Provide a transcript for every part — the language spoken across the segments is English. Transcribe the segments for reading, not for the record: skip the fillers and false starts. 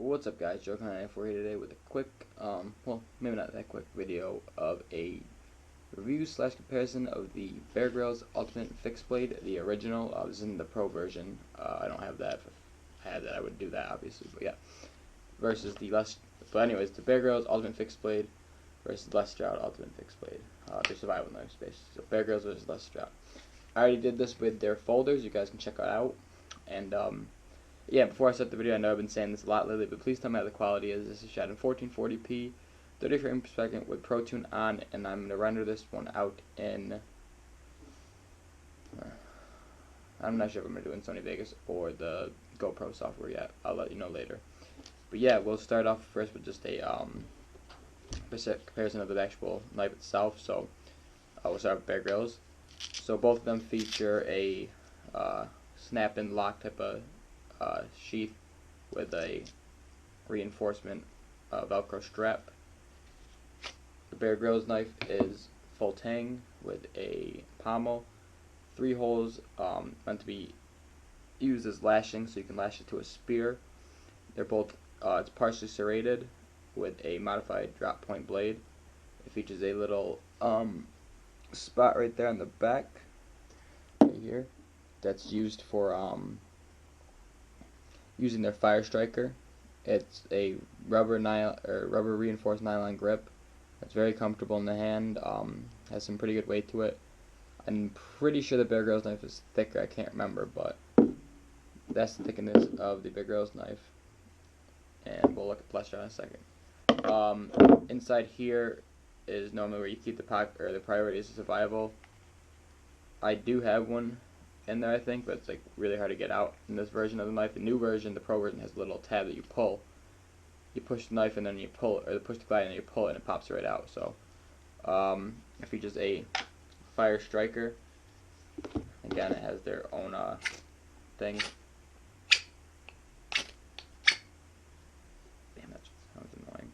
What's up, guys? Joe94 here today with a quick, well, maybe not that quick video of a review slash comparison of the Bear Grylls Ultimate Fixed Blade, the original. This is in the Pro version. I don't have that. If I had that, I would do that, obviously, but yeah. Versus the less, but anyways, the Bear Grylls Ultimate Fixed Blade versus Les Stroud Ultimate Fixed Blade. Their survival knife space. So Bear Grylls versus Les Stroud. I already did this with their folders. You guys can check it out. And yeah, before I start the video, I know I've been saying this a lot lately, but please tell me how the quality is. This is shot in 1440p, 30 frames per second with ProTune on, and I'm going to render this one out in, I'm not sure if I'm going to do it in Sony Vegas or the GoPro software yet. I'll let you know later. But yeah, we'll start off first with just a comparison of the actual knife itself. So we'll start with Bear Grylls. So both of them feature a snap-in lock type of sheath with a reinforcement Velcro strap. The Bear Grylls knife is full tang with a pommel, 3 holes meant to be used as lashing, so you can lash it to a spear. They're both it's partially serrated with a modified drop point blade. It features a little spot right there on the back, right here, that's used for using their fire striker. It's a rubber reinforced nylon grip. It's very comfortable in the hand. Has some pretty good weight to it. I'm pretty sure the Bear Grylls knife is thicker. I can't remember, but that's the thickness of the Bear Grylls knife. And we'll look at the Les Stroud in a second. Inside here is normally where you keep the priorities of survival. I do have one in there, I think, but it's like really hard to get out in this version of the knife. The new version, the Pro version, has a little tab that you pull. You push the knife and then you pull, or push the glide and then you pull it and it pops right out. So it features a fire striker. Again, it has their own thing. Damn, that sounds annoying.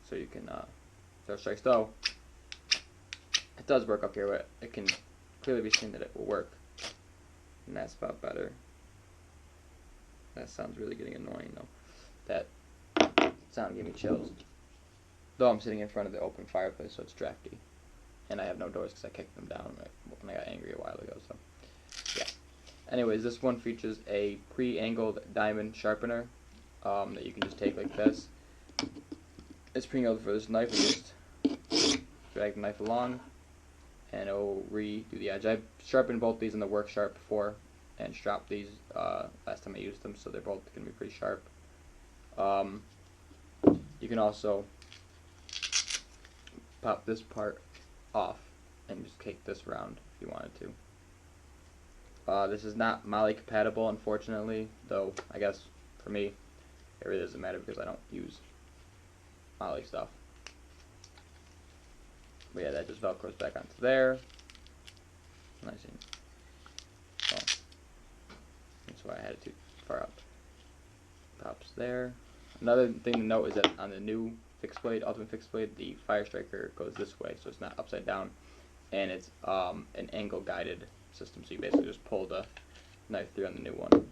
So you can throw strikes. Though it does work up here, but it can clearly be seen that it will work, and that's about better. That sounds really getting annoying though. That sound gave me chills. Though I'm sitting in front of the open fireplace, so it's drafty, and I have no doors because I kicked them down when I got angry a while ago. So yeah. Anyways, this one features a pre-angled diamond sharpener that you can just take like this. It's pre-angled for this knife, and just drag the knife along, and it will redo the edge. I sharpened both these in the work sharp before and stropped these last time I used them, so they're both going to be pretty sharp. You can also pop this part off and just take this round if you wanted to. This is not Molly compatible, unfortunately, though I guess for me it really doesn't matter because I don't use Molly stuff. But yeah, that just velcros back onto there. Nice and that's why I had it too far up. Pops there. Another thing to note is that on the new fixed blade, Ultimate Fixed Blade, the fire striker goes this way, so it's not upside down, and it's an angle guided system. So you basically just pull the knife through on the new one.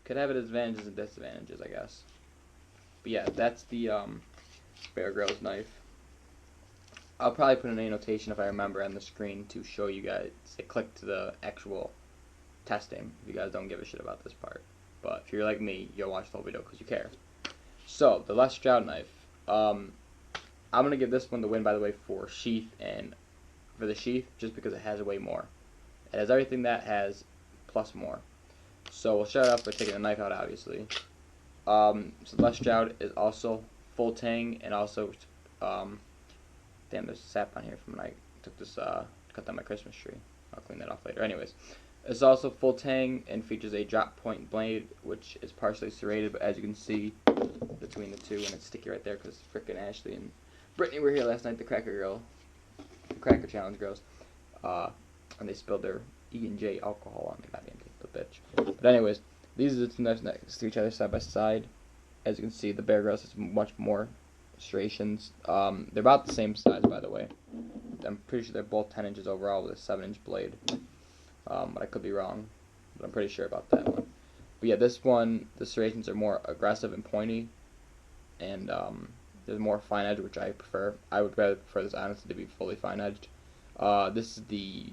Could have its advantages and disadvantages, I guess. But yeah, that's the Bear Grylls knife. I'll probably put an annotation if I remember on the screen to show you guys to click to the actual testing if you guys don't give a shit about this part. But if you're like me, you'll watch the whole video because you care. So, the Les Stroud knife. I'm going to give this one the win, by the way, for sheath and for the sheath, just because it has way more. It has everything that has plus more. So we'll start off by taking the knife out, obviously. So Les Stroud is also full tang, and also damn, there's sap on here from when I took this, cut down my Christmas tree. I'll clean that off later. Anyways, it's also full tang and features a drop point blade, which is partially serrated, but as you can see between the two, and it's sticky right there because frickin' Ashley and Brittany were here last night, the Cracker Challenge girls, and they spilled their E&J alcohol on the goddamn the bitch. But anyways, these are the two knives next to each other side by side. As you can see, the Bear Grylls has much more striations. They're about the same size, by the way. I'm pretty sure they're both 10 inches overall with a 7-inch blade. But I could be wrong, but I'm pretty sure about that one. But yeah, this one, the serrations are more aggressive and pointy, and there's more fine edge, which I prefer. I would rather prefer this honestly to be fully fine edged. This is the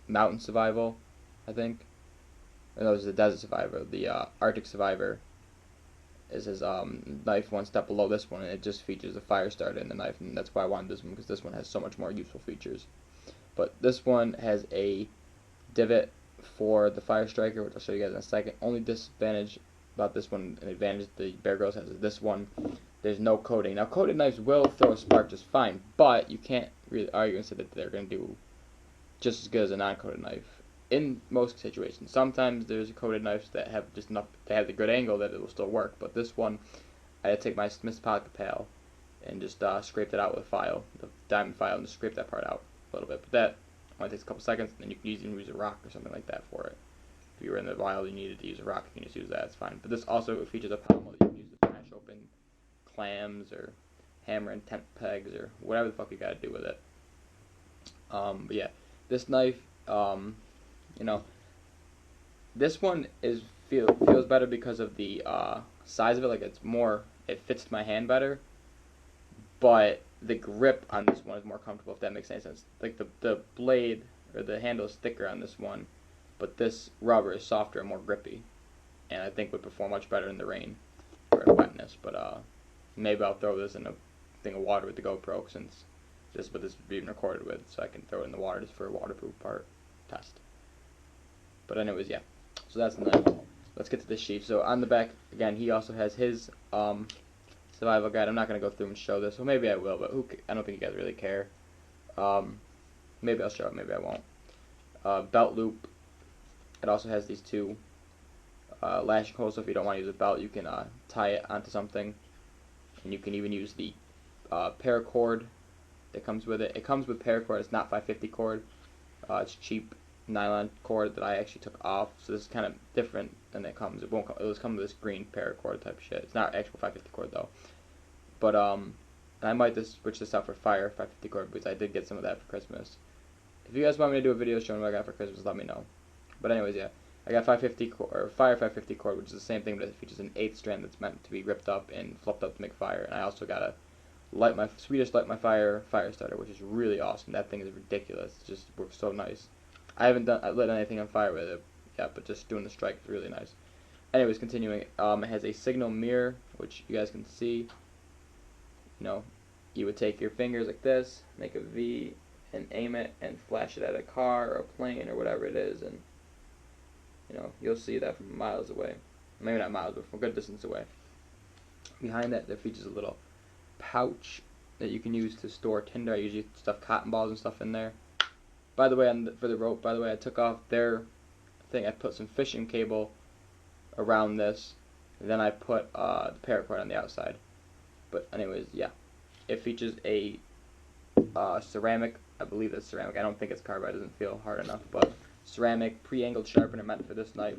Mountain Survival, I think. Or no, this is the Desert Survivor. The Arctic Survivor is his knife one step below this one, and it just features a fire starter in the knife, and that's why I wanted this one, because this one has so much more useful features. But this one has a divot for the fire striker, which I'll show you guys in a second. Only disadvantage about this one, an advantage the Bear Grylls has, is this one, there's no coating. Now, coated knives will throw a spark just fine, but you can't really argue and say that they're going to do just as good as a non-coated knife in most situations. Sometimes there's coated knives that have just enough, they have the good angle that it will still work, but this one, I had to take my Smith's pocket pail and just scrape it out with a file, the diamond file, and just scrape that part out a little bit. But that only takes a couple seconds, and then you can even use a rock or something like that for it. If you were in the wild and you needed to use a rock, you can just use that, it's fine. But this also features a pommel that you can use to smash open clams or hammer and tent pegs or whatever the fuck you gotta do with it. But yeah, this knife, you know, this one feels better because of the size of it. Like it's more, it fits my hand better. But the grip on this one is more comfortable, if that makes any sense. Like the blade or the handle is thicker on this one, but this rubber is softer and more grippy, and I think would perform much better in the rain or in wetness. But maybe I'll throw this in a thing of water with the GoPro, since this is what this is being recorded with, so I can throw it in the water just for a waterproof part test. But anyways, yeah. So that's the knife. Let's get to the sheath. So on the back, again, he also has his survival guide. I'm not going to go through and show this. Well, maybe I will, but I don't think you guys really care. Maybe I'll show it, maybe I won't. Belt loop. It also has these two lashing holes, so if you don't want to use a belt, you can tie it onto something. And you can even use the paracord that comes with it. It comes with paracord. It's not 550 cord. It's cheap nylon cord that I actually took off, so this is kind of different than it comes. It won't come. It was come with this green paracord type shit. It's not actual 550 cord though. But I might just switch this out for fire 550 cord, because I did get some of that for Christmas. If you guys want me to do a video showing what I got for Christmas, let me know. But anyways, yeah, I got 550 cord, or fire 550 cord, which is the same thing, but it features an 8th strand that's meant to be ripped up and flipped up to make fire. And I also got a Swedish light my fire starter, which is really awesome. That thing is ridiculous. It just works so nice. I haven't lit anything on fire with it yet, but just doing the strike is really nice. Anyways, continuing, it has a signal mirror, which you guys can see. You know, you would take your fingers like this, make a V, and aim it, and flash it at a car or a plane or whatever it is, and you know, you'll see that from miles away. Maybe not miles, but from a good distance away. Behind that, there features a little pouch that you can use to store tinder. I usually stuff cotton balls and stuff in there. By the way, for the rope, by the way, I took off their thing. I put some fishing cable around this, and then I put the paracord on the outside. But anyways, yeah, it features a ceramic. I believe it's ceramic. I don't think it's carbide. It doesn't feel hard enough, but ceramic pre-angled sharpener meant for this knife,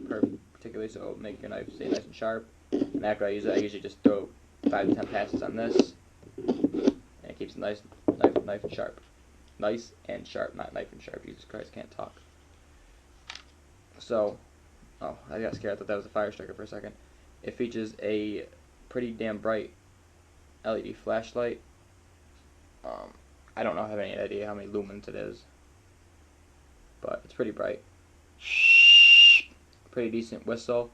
particularly so it'll make your knife stay nice and sharp. And after I use it, I usually just throw 5 to 10 passes on this, and it keeps it nice and sharp. Nice and sharp, not knife and sharp. Jesus Christ, can't talk. So, oh, I got scared. I thought that was a fire striker for a second. It features a pretty damn bright LED flashlight. I don't know, have any idea how many lumens it is, but it's pretty bright. Pretty decent whistle.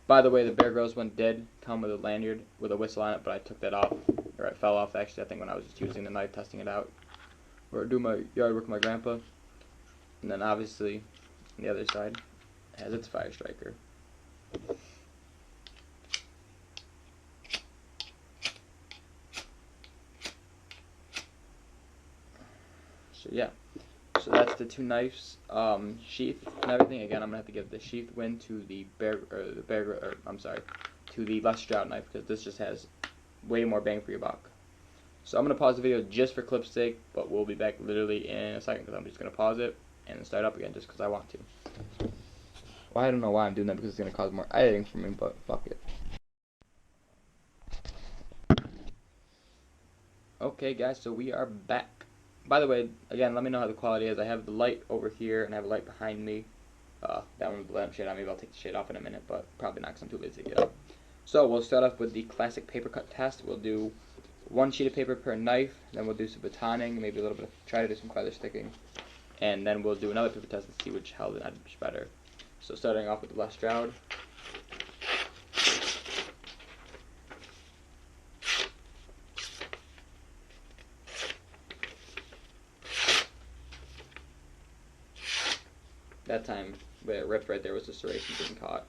By the way, the Bear Grylls one did come with a lanyard with a whistle on it, but I took that off, or it fell off actually, I think, when I was just using the knife, testing it out, or do my yard work with my grandpa. And then obviously, on the other side, it has its fire striker. So yeah, so that's the two knives, sheath and everything. Again, I'm gonna have to give the sheath win to the to the less Stroud knife, because this just has way more bang for your buck. So I'm gonna pause the video just for clip's sake, but we'll be back literally in a second, because I'm just gonna pause it and start up again just because I want to. Well, I don't know why I'm doing that, because it's gonna cause more editing for me, but fuck it. Okay, guys, so we are back. By the way, again, let me know how the quality is. I have the light over here, and I have a light behind me. That one with the lamp shade on. Maybe I'll take the shade off in a minute, but probably not because I'm too busy to get up. So we'll start off with the classic paper cut test. We'll do 1 sheet of paper per knife, then we'll do some batoning, maybe a little bit of, try to do some feather sticking, and then we'll do another paper test and see which held the knife better. So starting off with the left Stroud. That time, where it ripped right there was the serration getting caught.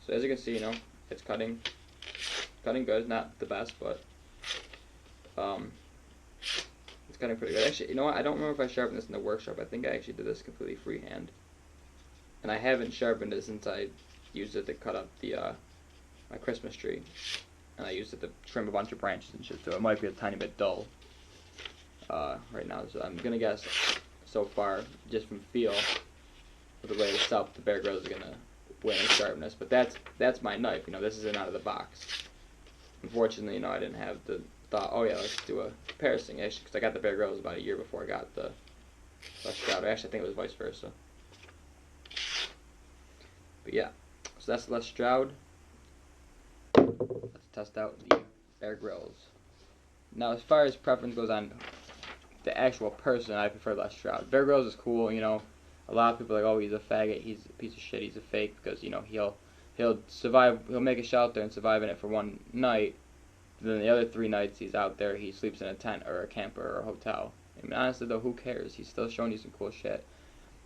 So as you can see, it's cutting good. Not the best, but it's cutting pretty good. Actually, you know what? I don't remember if I sharpened this in the workshop. I think I actually did this completely freehand, and I haven't sharpened it since I used it to cut up the my Christmas tree, and I used it to trim a bunch of branches and shit. So it might be a tiny bit dull right now. So I'm gonna guess so far, just from feel, with the way it's up, the Bear Grylls is gonna win in sharpness. But that's my knife. This isn't out of the box. Unfortunately, I didn't have the thought. Oh yeah, let's do a comparison. Actually, because I got the Bear Grylls about a year before I got the Stroud. Actually, I think it was vice versa. But yeah, so that's the left Stroud. Let's test out the Bear Grylls. Now, as far as preference goes on the actual person, I prefer left Stroud. Bear Grylls is cool. A lot of people are like, oh, he's a faggot, he's a piece of shit, he's a fake, because he'll survive, he'll make a shelter and survive in it for one night. Then the other 3 nights he's out there, he sleeps in a tent or a camper or a hotel. I mean, honestly though, who cares? He's still showing you some cool shit.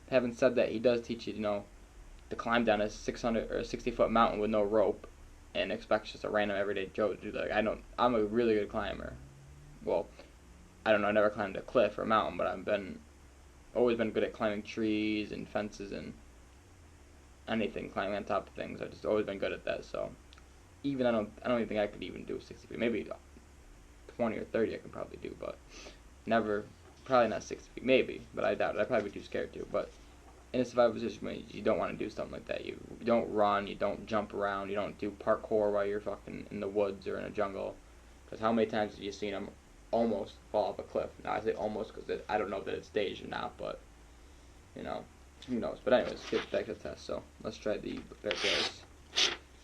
Having said that, he does teach you, to climb down a 600 or 60-foot mountain with no rope and expect just a random everyday Joe to do that. I'm a really good climber. Well, I don't know, I never climbed a cliff or a mountain, but I've always been good at climbing trees and fences and anything, climbing on top of things. I've just always been good at that. So even I don't even think I could even do 60 feet. Maybe 20 or 30 I could probably do, but never, probably not 60 feet. Maybe, but I doubt it. I'd probably be too scared to. But in a survival situation, you don't want to do something like that. You don't run, you don't jump around, you don't do parkour while you're fucking in the woods or in a jungle. Because how many times have you seen them almost fall off a cliff? Now I say almost because I don't know that it's staged or not, but who knows. But anyways, let's get back to the test. So let's try the Bear Grylls.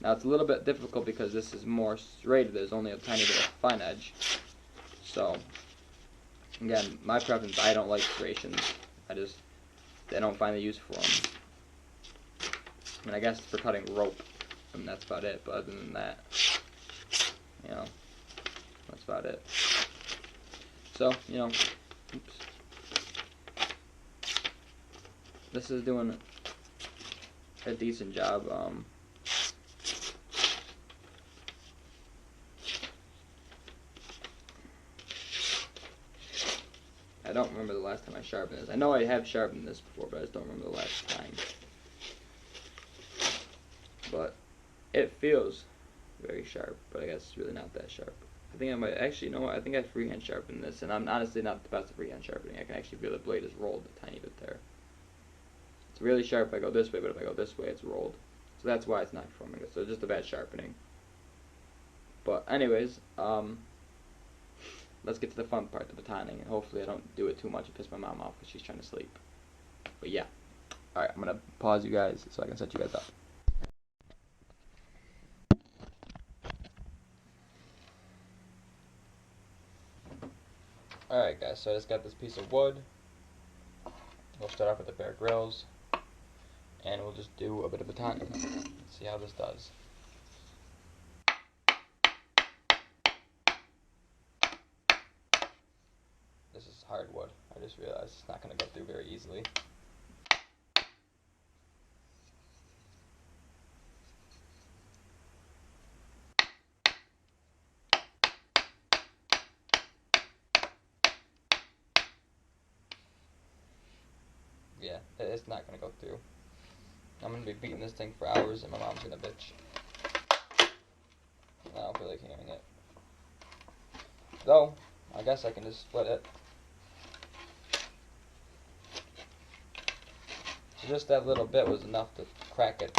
Now it's a little bit difficult because this is more serrated. There's only a tiny bit of fine edge. So again, my preference, I don't like serrations. I don't find the use for them. I mean, I guess for cutting rope, that's about it. But other than that, that's about it. So, oops. This is doing a decent job. I don't remember the last time I sharpened this. I know I have sharpened this before, but I just don't remember the last time. But it feels very sharp, but I guess it's really not that sharp. I think I might, actually, I think I freehand sharpened this, and I'm honestly not the best at freehand sharpening. I can actually feel the blade is rolled a tiny bit there. It's really sharp if I go this way, but if I go this way, it's rolled. So that's why it's not performing it. So it's just a bad sharpening. But anyways, let's get to the fun part, the batoning, and hopefully I don't do it too much and piss my mom off because she's trying to sleep. But yeah. Alright, I'm going to pause you guys so I can set you guys up. Alright guys, so I just got this piece of wood. We'll start off with the Bear Grylls, and we'll just do a bit of batoning. See how this does. This is hardwood. I just realized it's not going to go through very easily. Yeah, it's not going to go through. I'm going to be beating this thing for hours, and my mom's going to bitch. I don't feel like hearing it. Though, I guess I can just split it. So just that little bit was enough to crack it.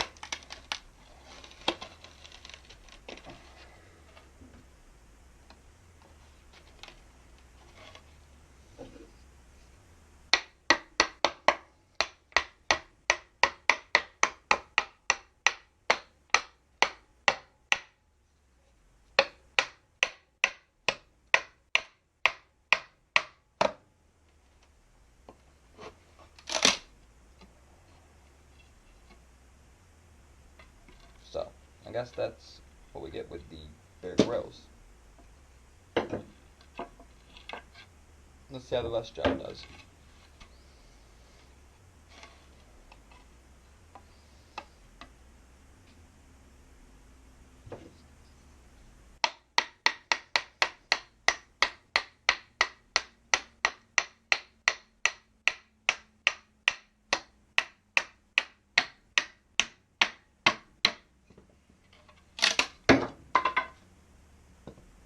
I guess that's what we get with the Grylls. Let's see how the last job does.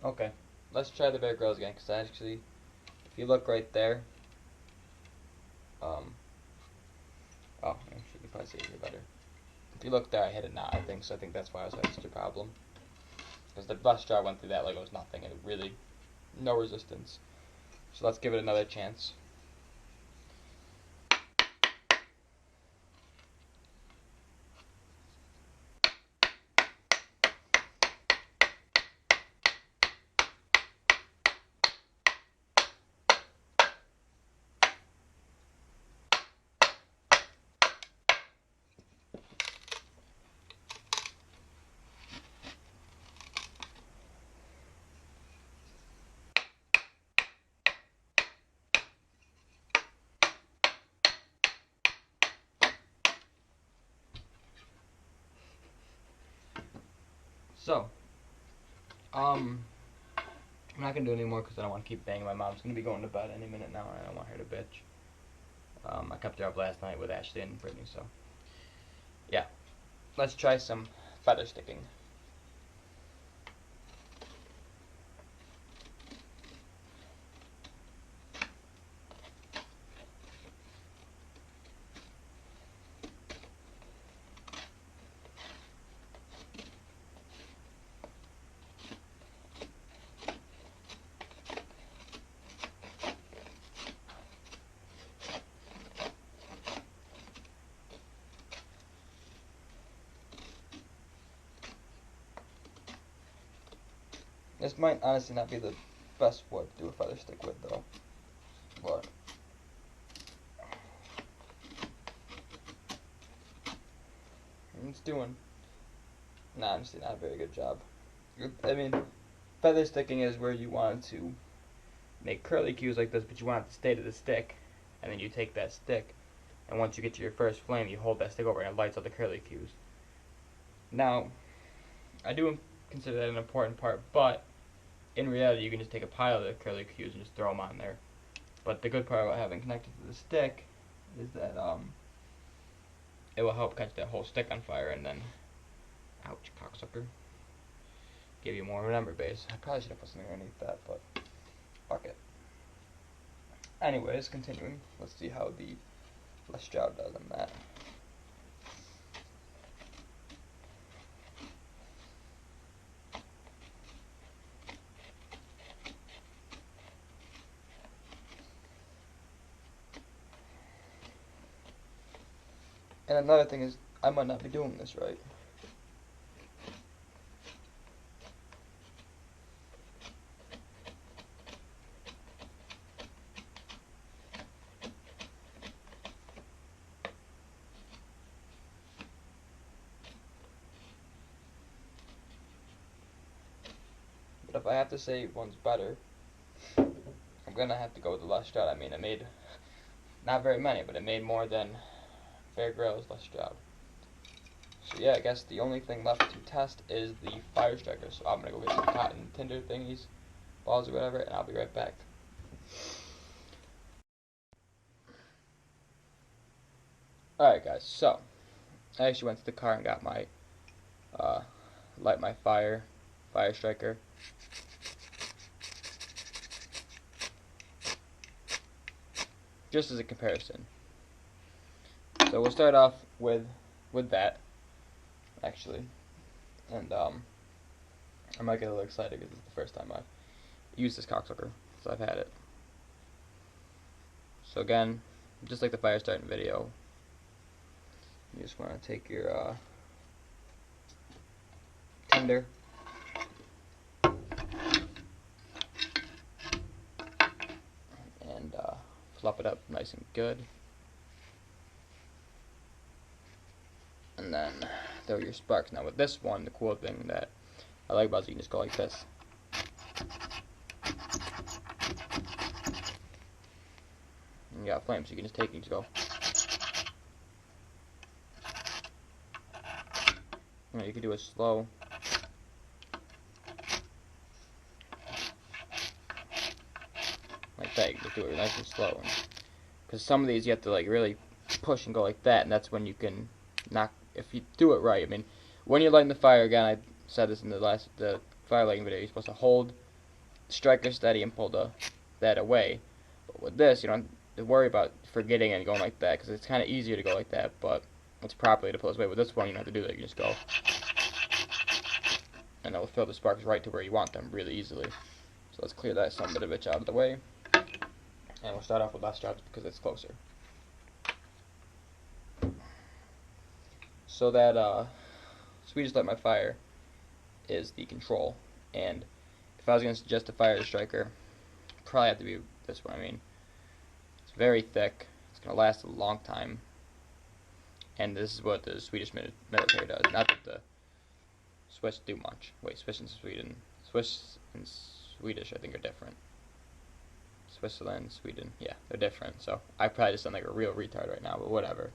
Okay, let's try the Bear Grylls again, because actually, if you look right there, oh, actually, you can probably see it here better. If you look there, I hit it now, I think, so I think that's why I was having such a problem. Because the bus jar went through that like it was nothing, and it really, no resistance. So let's give it another chance. So, I'm not going to do it anymore because I don't want to keep banging. My mom's going to be going to bed any minute now, and I don't want her to bitch. I kept her up last night with Ashley and Brittany, so yeah. Let's try some feather sticking. This might honestly not be the best wood to do a feather stick with, though. But it's doing, honestly, not a very good job. I mean, feather sticking is where you want to make curly cues like this, but you want it to stay to the stick, and then you take that stick, and once you get to your first flame, you hold that stick over and it lights up the curly cues. Now, I do consider that an important part, but in reality, you can just take a pile of the curly cues and just throw them on there. But the good part about having connected to the stick is that it will help catch that whole stick on fire, and then, ouch, cocksucker, give you more number base. I probably should have put something underneath that, but fuck it. Anyways, continuing, let's see how the Stroud does on that. And another thing is, I might not be doing this right. But if I have to say one's better, I'm gonna have to go with the Stroud. I mean, it made not very many, but it made more than Bear Grylls Stroud. So yeah, I guess the only thing left to test is the fire striker. So I'm gonna go get some cotton tinder thingies, balls or whatever, and I'll be right back. Alright guys, so I actually went to the car and got my light my fire striker. Just as a comparison. So we'll start off with that, actually. And I might get a little excited because it's the first time I've used this cocksucker, so I've had it. So again, just like the fire starting video, you just want to take your tinder, and fluff it up nice and good, and then throw your sparks. Now with this one, the cool thing that I like about it is you can just go like this. And you got flames, so you can just take it and just go. You can do it slow. Like that, you can just do it nice and slow. Because some of these you have to like really push and go like that, and that's when you can knock, if you do it right. I mean, when you're lighting the fire, again, I said this in the fire lighting video, you're supposed to hold the striker steady and pull that away. But with this, you don't have to worry about forgetting and going like that, because it's kind of easier to go like that, but it's properly to pull this away. With this one, you don't have to do that, you just go. And it'll fill the sparks right to where you want them really easily. So let's clear that son of a bitch out of the way. And we'll start off with less Stroud because it's closer. So that Swedish Light My Fire is the control. And if I was going to suggest a fire striker, probably have to be this one. I mean, it's very thick. It's going to last a long time. And this is what the Swedish military does. Not that the Swiss do much. Wait, Swiss and Sweden. Swiss and Swedish, I think, are different. Switzerland, Sweden, yeah, they're different. So I probably just sound like a real retard right now, but whatever.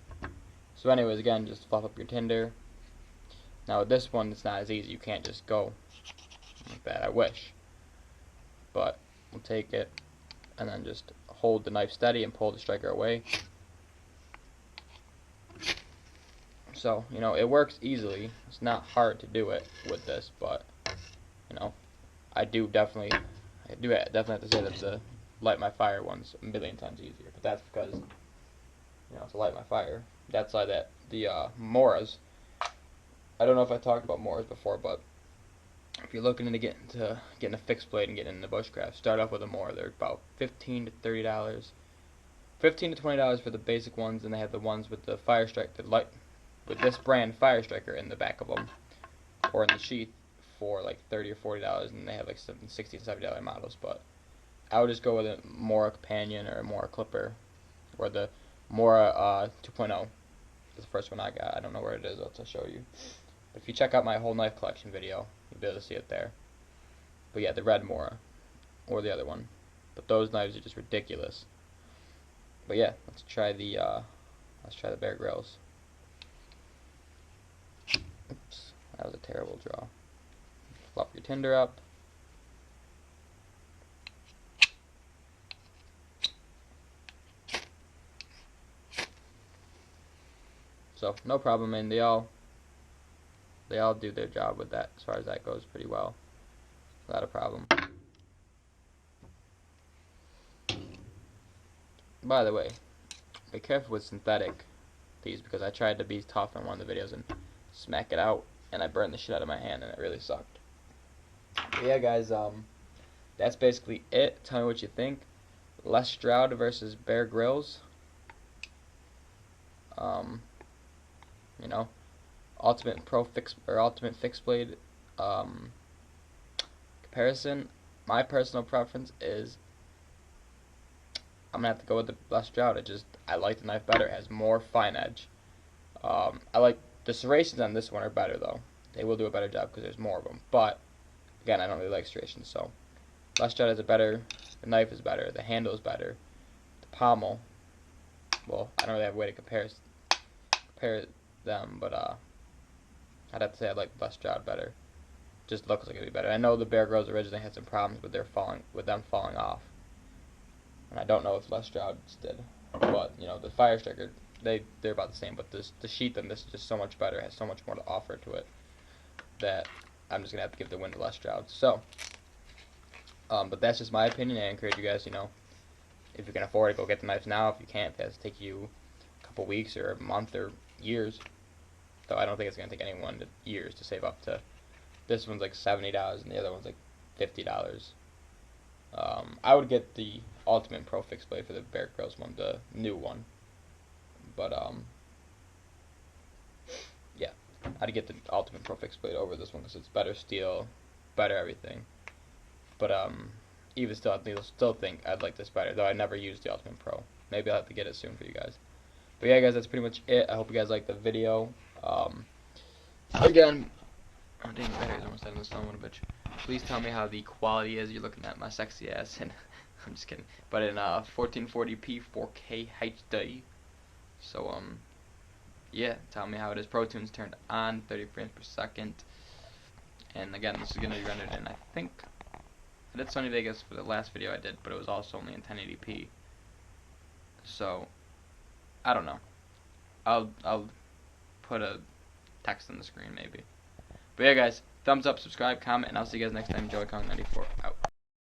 So anyways, again, just fluff up your tinder. Now with this one, it's not as easy. You can't just go like that. I wish. But we'll take it and then just hold the knife steady and pull the striker away. So, you know, it works easily. It's not hard to do it with this, but, you know, I definitely have to say that the Light My Fire one's a million times easier. But that's because, you know, to light my fire. That's why the Moras, I don't know if I talked about Moras before, but if you're looking into getting a fixed blade and getting into bushcraft, start off with a Mora. They're about $15 to $30. $15 to $20 for the basic ones, and they have the ones with the fire strike, with this brand fire striker in the back of them, or in the sheath for like $30 or $40, and they have like $60 to $70 models. But I would just go with a Mora Companion or a Mora Clipper, or the Mora 2.0 is the first one I got. I don't know where it is. I'll show you. But if you check out my whole knife collection video, you'll be able to see it there. But yeah, the red Mora, or the other one. But those knives are just ridiculous. But yeah, let's try the Bear Grylls. Oops, that was a terrible draw. Fluff your tinder up. So no problem, and they all do their job with that as far as that goes pretty well. Not a problem. By the way, be careful with synthetic these, because I tried to be tough in one of the videos and smack it out, and I burned the shit out of my hand, and it really sucked. But yeah, guys, that's basically it. Tell me what you think. Les Stroud versus Bear Grylls. You know, Ultimate Fixed Blade comparison. My personal preference is I'm gonna have to go with the Les Stroud. I like the knife better. It has more fine edge. I like the serrations on this one are better though. They will do a better job because there's more of them. But again, I don't really like serrations, so Les Stroud is the knife is better. The handle is better. The pommel. Well, I don't really have a way to compare them, but I'd have to say I like Les Stroud better. Just looks like it'd be better. I know the Bear Grylls originally had some problems with them falling off, and I don't know if Les Stroud's did, but you know the Fire Striker, they're about the same, but the sheath on this is just so much better. It has so much more to offer to it that I'm just gonna have to give the win to Les Stroud. So, but that's just my opinion. I encourage you guys, you know, if you can afford it, go get the knives now. If you can't, it has to take you a couple weeks or a month or years. Though I don't think it's gonna take anyone years to save up to. This one's like $70 and the other one's like $50. I would get the Ultimate Pro Fixed Blade for the Bear Grylls one, the new one. But yeah, I'd get the Ultimate Pro Fixed Blade over this one because it's better steel, better everything. But even still, I still think I'd like this better, though I never used the Ultimate Pro. Maybe I'll have to get it soon for you guys. But yeah, guys, that's pretty much it. I hope you guys liked the video. Again, oh dang, battery's almost out of the phone, what a bitch. Please tell me how the quality is. You're looking at my sexy ass, and I'm just kidding. But in 1440p 4K HD. So yeah, tell me how it is. Pro Tunes turned on, 30 frames per second. And again, this is gonna be rendered in, I think, I did Sony Vegas for the last video I did, but it was also only in 1080p. So I don't know. I'll put a text on the screen maybe. But yeah, guys, thumbs up, subscribe, comment, and I'll see you guys next time. Joey Kong 94 out.